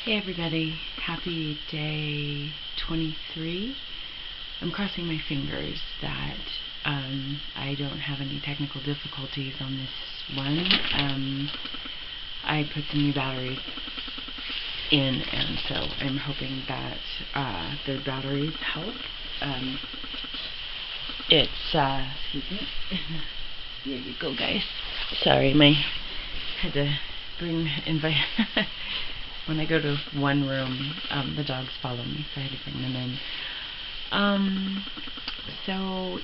Hey everybody, happy day 23. I'm crossing my fingers that I don't have any technical difficulties on this one. I put some new batteries in, and so I'm hoping that the batteries help. Excuse me. Here you go, guys. Sorry, had to invite. When I go to one room, the dogs follow me, so I had to bring them in. So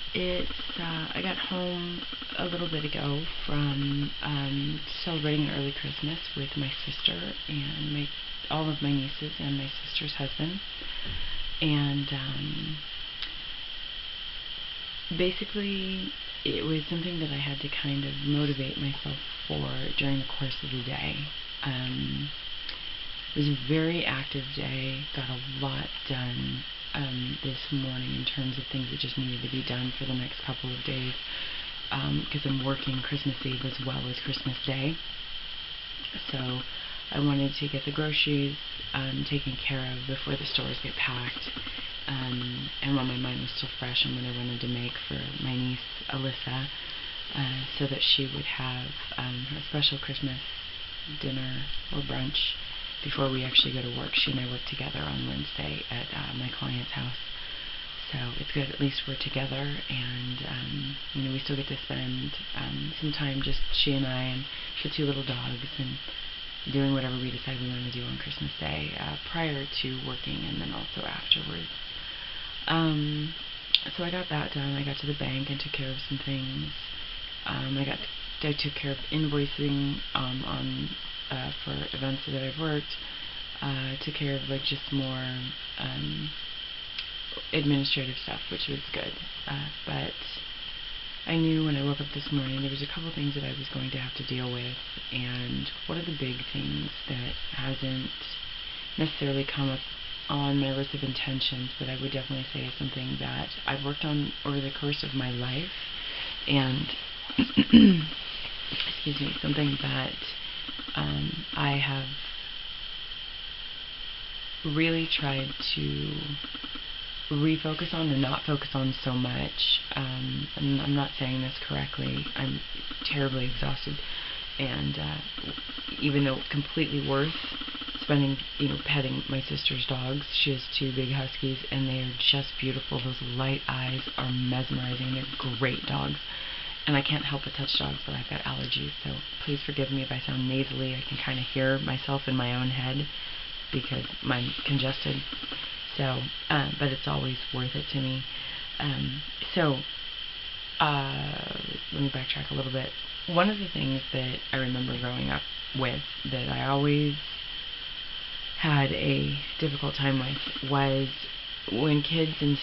I got home a little bit ago from celebrating early Christmas with my sister and all of my nieces and my sister's husband. And basically, it was something that I had to kind of motivate myself for during the course of the day. It was a very active day, got a lot done this morning in terms of things that just needed to be done for the next couple of days, because I'm working Christmas Eve as well as Christmas Day. So I wanted to get the groceries taken care of before the stores get packed, and while my mind was still fresh on what I wanted to make for my niece Alyssa, so that she would have her special Christmas dinner or brunch before we actually go to work. She and I work together on Wednesday at my client's house, so it's good at least we're together, and we still get to spend some time, just she and I and the two little dogs, and doing whatever we decide we want to do on Christmas Day, prior to working and then also afterwards. So I got that done. I got to the bank and took care of some things. I took care of invoicing for events that I've worked. Took care of just more administrative stuff, which was good. But I knew when I woke up this morning there was a couple things that I was going to have to deal with, and one of the big things that hasn't necessarily come up on my list of intentions, but I would definitely say is something that I've worked on over the course of my life, and excuse me, something that I have really tried to refocus on and not focus on so much. And I'm not saying this correctly. I'm terribly exhausted, and even though it's completely worth spending, petting my sister's dogs. She has two big huskies, and they are just beautiful. Those light eyes are mesmerizing. They're great dogs. And I can't help but touch dogs, but I've got allergies, so please forgive me if I sound nasally. I can kind of hear myself in my own head because I'm congested. So, but it's always worth it to me. So, let me backtrack a little bit. One of the things that I remember growing up with that I always had a difficult time with was when kids and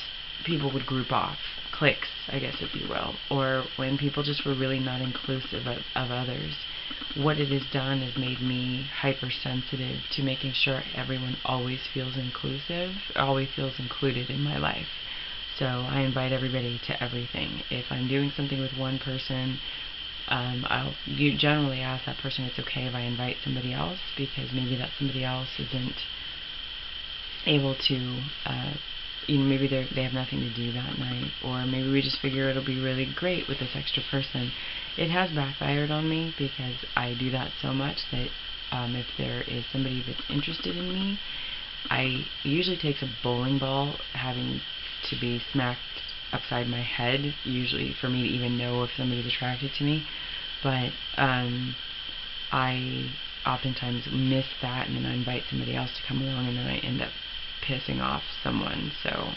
people would group off, cliques, I guess if you will, or when people just were really not inclusive of others. What it has done is made me hypersensitive to making sure everyone always feels inclusive, always feels included in my life. So I invite everybody to everything. If I'm doing something with one person, I'll generally ask that person if it's okay if I invite somebody else, because maybe that somebody else isn't able to, maybe they have nothing to do that night, or maybe we just figure it'll be really great with this extra person. It has backfired on me because I do that so much that if there is somebody that's interested in me, it usually takes a bowling ball having to be smacked upside my head, usually, for me to even know if somebody's attracted to me. But I oftentimes miss that, and then I invite somebody else to come along, and then I end up pissing off someone. So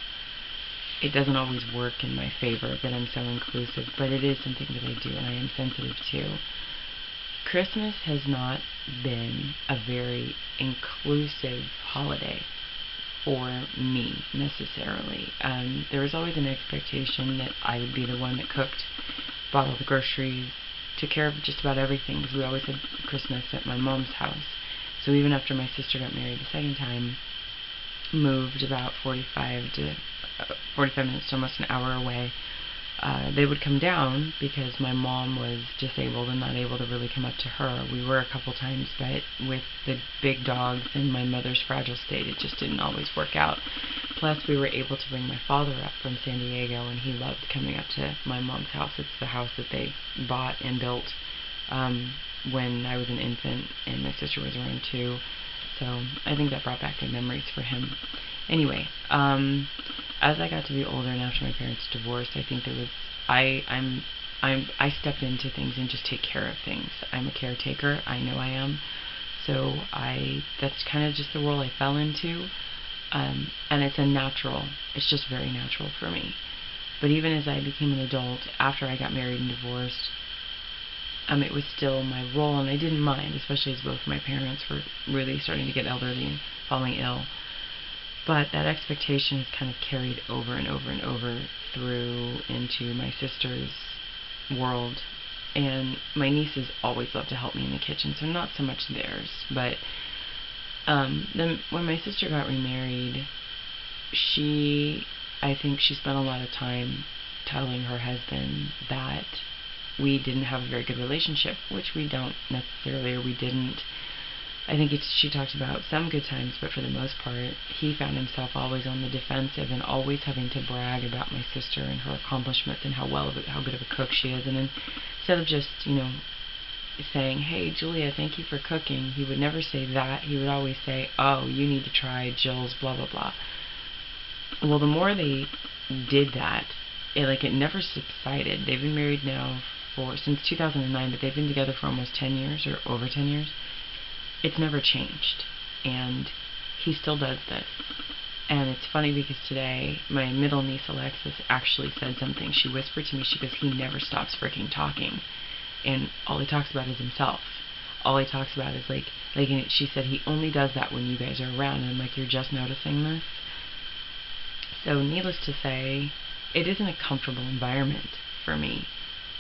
it doesn't always work in my favor that I'm so inclusive, but it is something that I do and I am sensitive to. Christmas has not been a very inclusive holiday for me, necessarily. There was always an expectation that I would be the one that cooked, bought all the groceries, took care of just about everything, because we always had Christmas at my mom's house. So even after my sister got married the second time, moved about 45 minutes to almost an hour away, they would come down because my mom was disabled and not able to really come up to her. We were a couple times, but with the big dogs and my mother's fragile state, it just didn't always work out. Plus, we were able to bring my father up from San Diego, and he loved coming up to my mom's house. It's the house that they bought and built when I was an infant and my sister was around 2. So I think that brought back good memories for him. Anyway, as I got to be older and after my parents divorced, I think there was I stepped into things and just take care of things. I'm a caretaker. I know I am. So that's kind of just the role I fell into. And it's it's just very natural for me. But even as I became an adult, after I got married and divorced, it was still my role, and I didn't mind, especially as both my parents were really starting to get elderly and falling ill. But that expectation has kind of carried over and over and over through into my sister's world. And my nieces always love to help me in the kitchen, so not so much theirs. But then when my sister got remarried, I think she spent a lot of time telling her husband that we didn't have a very good relationship, which we don't necessarily, or we didn't. I think she talked about some good times, but for the most part, he found himself always on the defensive and always having to brag about my sister and her accomplishments and how good of a cook she is. And instead of just, saying, "Hey, Julia, thank you for cooking," he would never say that. He would always say, "Oh, you need to try Jill's blah, blah, blah." Well, the more they did that, it never subsided. They've been married now since 2009, but they've been together for almost 10 years or over 10 years. It's never changed, and he still does this. And it's funny because today my middle niece Alexis actually said something. She whispered to me, she goes, "He never stops freaking talking, and all he talks about is himself. All he talks about is and she said he only does that when you guys are around." And I'm like, "You're just noticing this?" So needless to say, it isn't a comfortable environment for me.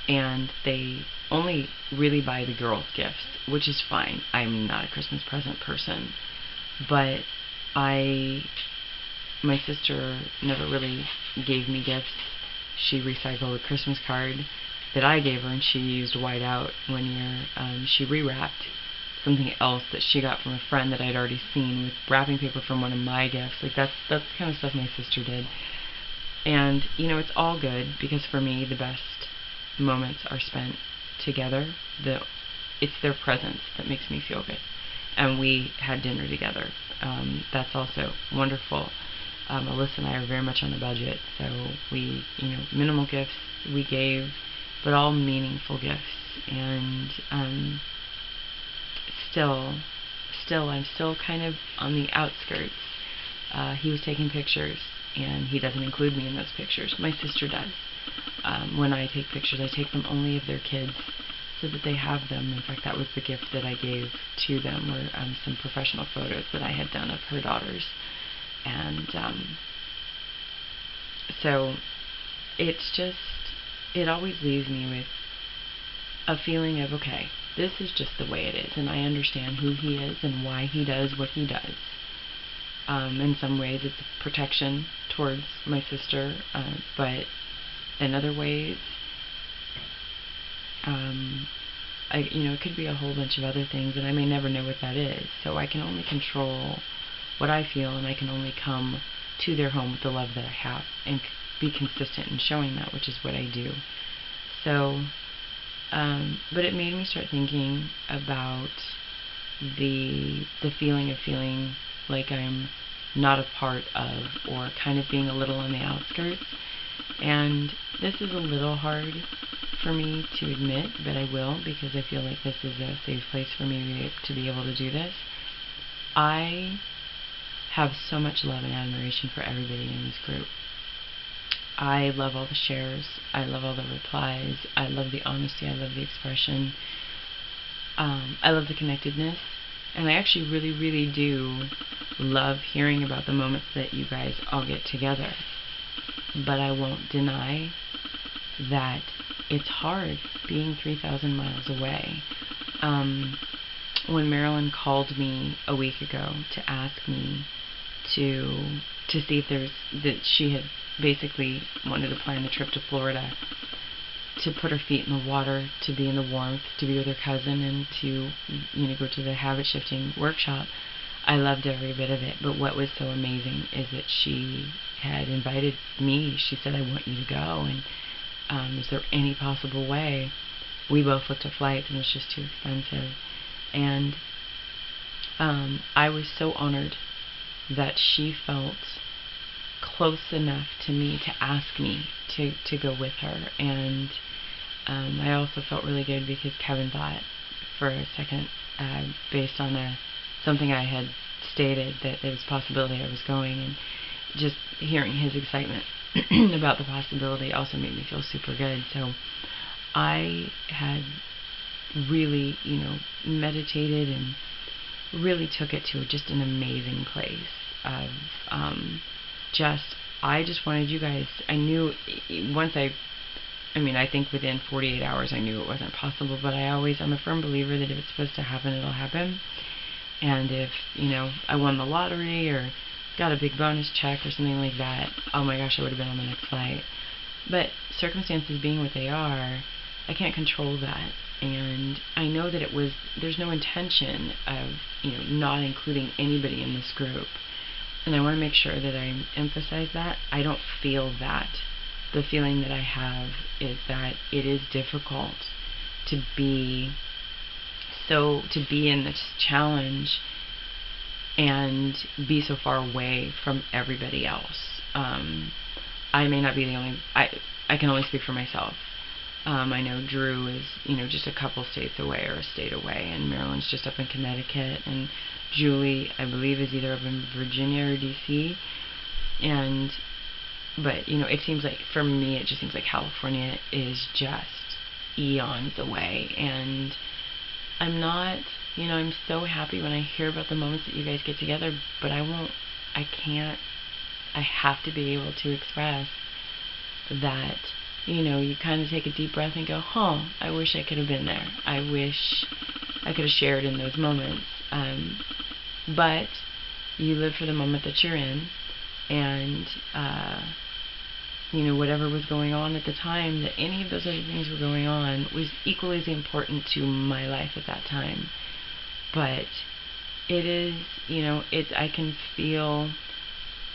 And they only really buy the girls gifts, which is fine. I'm not a Christmas present person. But my sister never really gave me gifts. She recycled a Christmas card that I gave her, and she used white out one year. She rewrapped something else that she got from a friend that I'd already seen with wrapping paper from one of my gifts. That's the kind of stuff my sister did. And, it's all good, because for me, the best moments are spent together. It's their presence that makes me feel good. And we had dinner together. That's also wonderful. Alyssa and I are very much on a budget, so we, minimal gifts we gave, but all meaningful gifts. And I'm still kind of on the outskirts. He was taking pictures, and he doesn't include me in those pictures. My sister does. When I take pictures, I take them only of their kids so that they have them. In fact, that was the gift that I gave to them, were some professional photos that I had done of her daughters. And so it always leaves me with a feeling of, okay, this is just the way it is, and I understand who he is and why he does what he does. In some ways, it's a protection towards my sister, but in other ways, it could be a whole bunch of other things, and I may never know what that is. So I can only control what I feel, and I can only come to their home with the love that I have and be consistent in showing that, which is what I do. So, but it made me start thinking about the feeling of feeling like I'm not a part of, or kind of being a little on the outskirts. And this is a little hard for me to admit, but I will, because I feel like this is a safe place for me to be able to do this. I have so much love and admiration for everybody in this group. I love all the shares. I love all the replies. I love the honesty. I love the expression. I love the connectedness. And I actually really, really do love hearing about the moments that you guys all get together. But I won't deny that it's hard being 3,000 miles away. When Marilyn called me a week ago to ask me to see if that she had basically wanted to plan the trip to Florida to put her feet in the water, to be in the warmth, to be with her cousin, and to, go to the habit shifting workshop. I loved every bit of it, but what was so amazing is that she had invited me. She said, I want you to go, and is there any possible way? We both looked at flights, and it was just too expensive. And I was so honored that she felt close enough to me to ask me to go with her. And I also felt really good because Kevin thought for a second, based on something I had stated, that there was a possibility I was going, and just hearing his excitement about the possibility also made me feel super good. So I had really, meditated and really took it to just an amazing place of I just wanted you guys, I knew I think within 48 hours I knew it wasn't possible, but I'm a firm believer that if it's supposed to happen, it'll happen. And if, I won the lottery or got a big bonus check or something like that, oh my gosh, I would have been on the next flight. But circumstances being what they are, I can't control that. And I know that there's no intention of, not including anybody in this group. And I want to make sure that I emphasize that. I don't feel that. The feeling that I have is that it is difficult to be in this challenge and be so far away from everybody else. I may not be the only, I can only speak for myself. I know Drew is, just a couple states away or a state away, and Marilyn's just up in Connecticut, and Julie, I believe, is either up in Virginia or DC. But it seems like, for me, it just seems like California is just eons away, and I'm not, I'm so happy when I hear about the moments that you guys get together, but I have to be able to express that, you kind of take a deep breath and go, I wish I could have been there. I wish I could have shared in those moments. But you live for the moment that you're in, and, whatever was going on at the time, that any of those other things were going on, was equally as important to my life at that time. But it is, I can feel,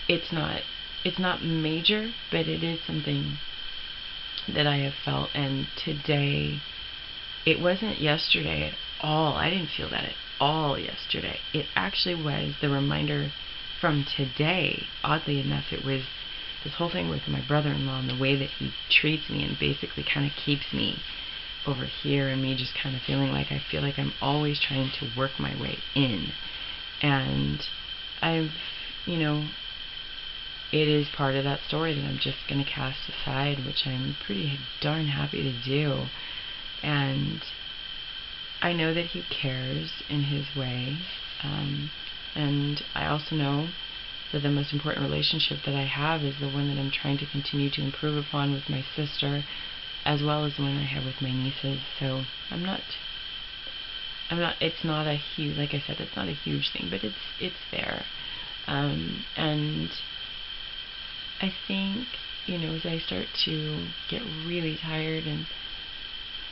it's not major, but it is something that I have felt. And today, it wasn't yesterday at all. I didn't feel that at all yesterday. It actually was the reminder from today. Oddly enough, it was this whole thing with my brother-in-law and the way that he treats me and basically kind of keeps me over here, and me just kind of feeling like I feel like I'm always trying to work my way in. And I've, it is part of that story that I'm just going to cast aside, which I'm pretty darn happy to do. And I know that he cares in his way. And I also know that the most important relationship that I have is the one that I'm trying to continue to improve upon with my sister, as well as the one I have with my nieces. So it's not a huge, like I said, it's not a huge thing, but it's there. And I think, as I start to get really tired and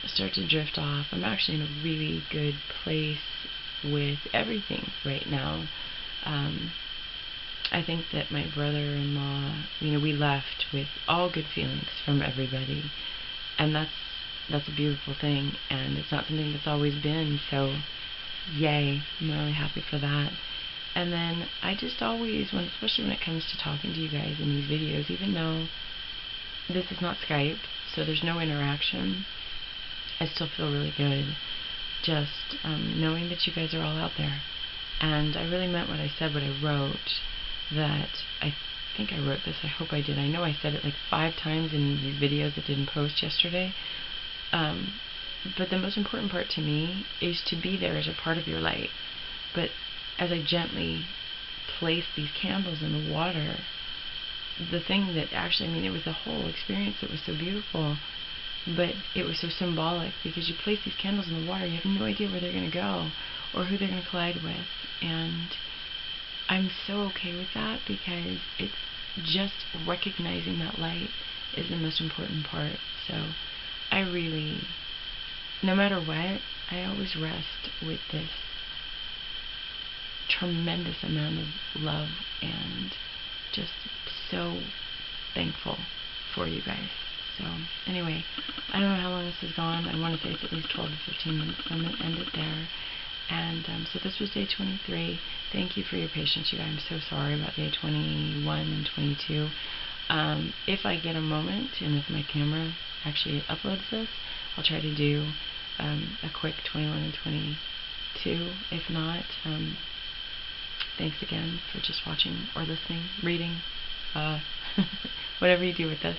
start to drift off, I'm actually in a really good place with everything right now. I think that my brother-in-law, we left with all good feelings from everybody, and that's a beautiful thing, and it's not something that's always been, so yay, I'm really happy for that. And then I just always, especially when it comes to talking to you guys in these videos, even though this is not Skype, so there's no interaction, I still feel really good just knowing that you guys are all out there. And I really meant what I said, what I wrote, that I think I wrote this, I hope I did. I know I said it like 5 times in these videos that didn't post yesterday. But the most important part to me is to be there as a part of your light. But as I gently place these candles in the water, the thing that actually, it was the whole experience that was so beautiful, but it was so symbolic, because you place these candles in the water, you have no idea where they're going to go or who they're going to collide with. And I'm so okay with that, because it's just recognizing that light is the most important part. So I really, no matter what, I always rest with this tremendous amount of love and just so thankful for you guys. So anyway, I don't know how long this has gone. I want to say it's at least 12 to 15 minutes. I'm going to end it there. And so this was day 23. Thank you for your patience, you guys. I'm so sorry about day 21 and 22. If I get a moment, and if my camera actually uploads this, I'll try to do a quick 21 and 22. If not, thanks again for just watching or listening, reading, whatever you do with this.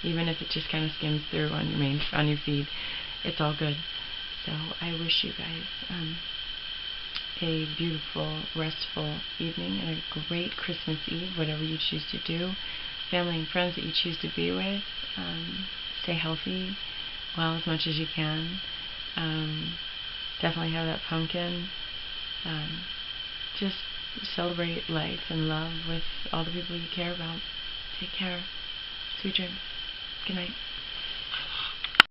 Even if it just kind of skims through on your feed, it's all good. So I wish you guys a beautiful, restful evening and a great Christmas Eve, whatever you choose to do. Family and friends that you choose to be with, stay healthy, well, as much as you can. Definitely have that pumpkin. Just celebrate life and love with all the people you care about. Take care. Sweet dreams. Good night.